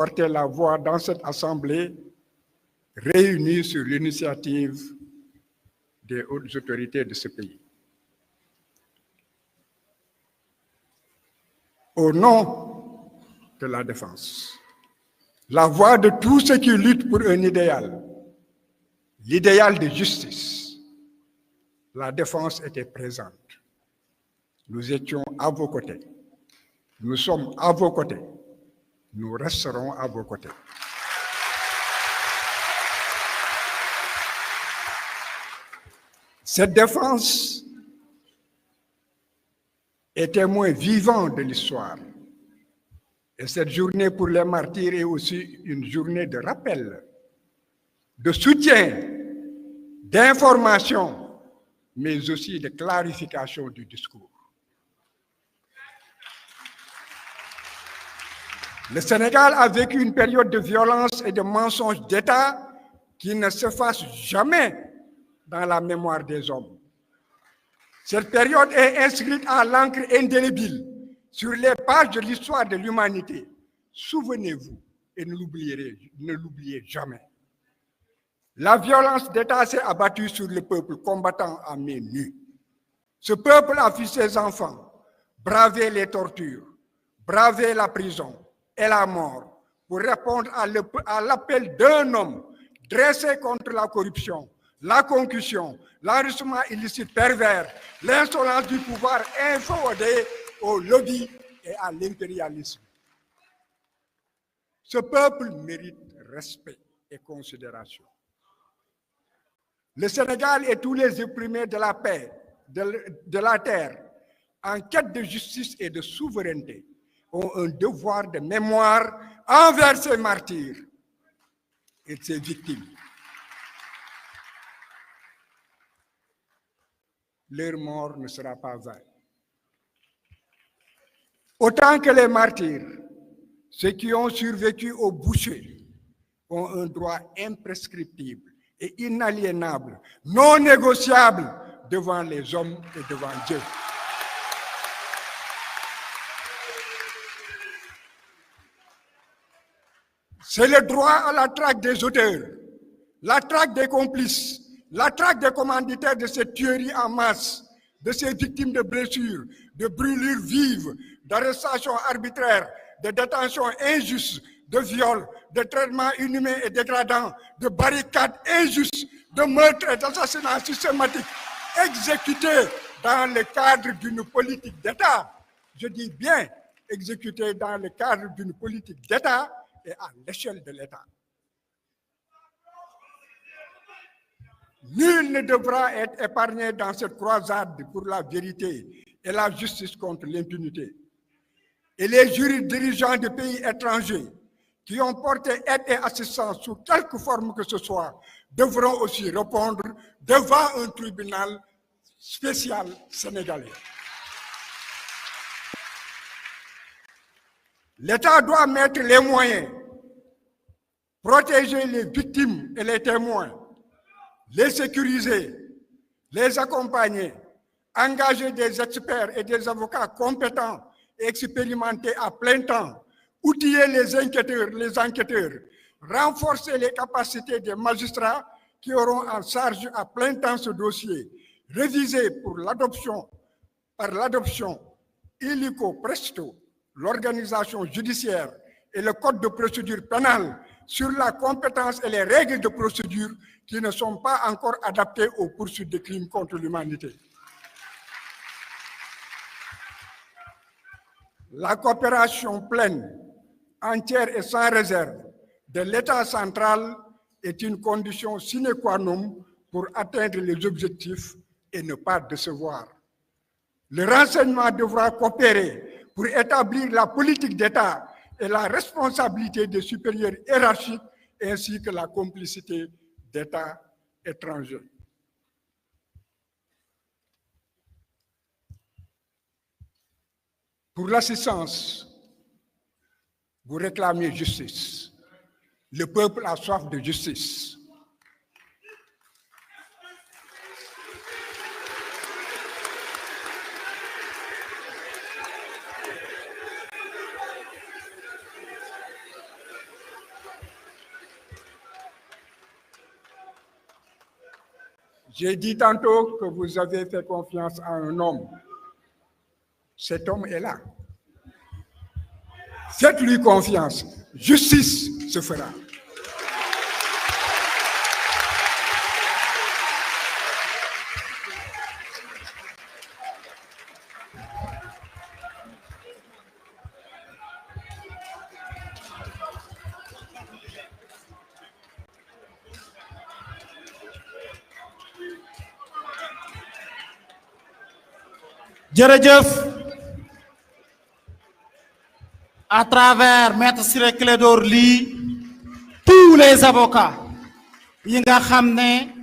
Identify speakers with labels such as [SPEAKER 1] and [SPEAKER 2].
[SPEAKER 1] porter la voix dans cette assemblée réunie sur l'initiative des hautes autorités de ce pays. Au nom de la défense, la voix de tous ceux qui luttent pour un idéal, l'idéal de justice, la défense était présente. Nous étions à vos côtés. Nous sommes à vos côtés. Nous resterons à vos côtés. Cette défense est témoin vivant de l'histoire. Et cette journée pour les martyrs est aussi une journée de rappel, de soutien, d'information, mais aussi de clarification du discours. Le Sénégal a vécu une période de violence et de mensonges d'État qui ne s'efface jamais dans la mémoire des hommes. Cette période est inscrite à l'encre indélébile sur les pages de l'histoire de l'humanité. Souvenez-vous et ne l'oubliez jamais. La violence d'État s'est abattue sur le peuple combattant à main nue. Ce peuple a vu ses enfants braver les tortures, braver la prison et la mort pour répondre à l'appel d'un homme dressé contre la corruption, la concussion, l'enrichissement illicite pervers, l'insolence du pouvoir inféodé au lobby et à l'impérialisme. Ce peuple mérite respect et considération. Le Sénégal et tous les opprimés de la paix, de la terre, en quête de justice et de souveraineté, ont un devoir de mémoire envers ces martyrs et ces victimes. Leur mort ne sera pas vaine. Autant que les martyrs, ceux qui ont survécu au bûcher ont un droit imprescriptible et inaliénable, non négociable devant les hommes et devant Dieu. C'est le droit à la traque des auteurs, la traque des complices, la traque des commanditaires de cette tuerie en masse, de ces victimes de blessures, de brûlures vives, d'arrestations arbitraires, de détentions injustes, de viols, de traitements inhumains et dégradants, de barricades injustes, de meurtres et d'assassinats systématiques exécutés dans le cadre d'une politique d'État. Je dis bien exécutés dans le cadre d'une politique d'État et à l'échelle de l'État. Nul ne devra être épargné dans cette croisade pour la vérité et la justice contre l'impunité. Et les jurys dirigeants de pays étrangers qui ont porté aide et assistance sous quelque forme que ce soit devront aussi répondre devant un tribunal spécial sénégalais. L'État doit mettre les moyens, protéger les victimes et les témoins, les sécuriser, les accompagner, engager des experts et des avocats compétents et expérimentés à plein temps, outiller les enquêteurs, renforcer les capacités des magistrats qui auront en charge à plein temps ce dossier, réviser par l'adoption illico presto l'organisation judiciaire et le code de procédure pénale sur la compétence et les règles de procédure qui ne sont pas encore adaptées aux poursuites de crimes contre l'humanité. La coopération pleine, entière et sans réserve de l'État central est une condition sine qua non pour atteindre les objectifs et ne pas décevoir. Le renseignement devra coopérer pour établir la politique d'État et la responsabilité des supérieurs hiérarchiques ainsi que la complicité d'États étrangers. Pour l'assistance, vous réclamez justice. Le peuple a soif de justice. J'ai dit tantôt que vous avez fait confiance à un homme. Cet homme est là. Faites-lui confiance. Justice se fera.
[SPEAKER 2] jërëjëf à travers Maître Ciré Clédor Ly tous les avocats yi nga xam ne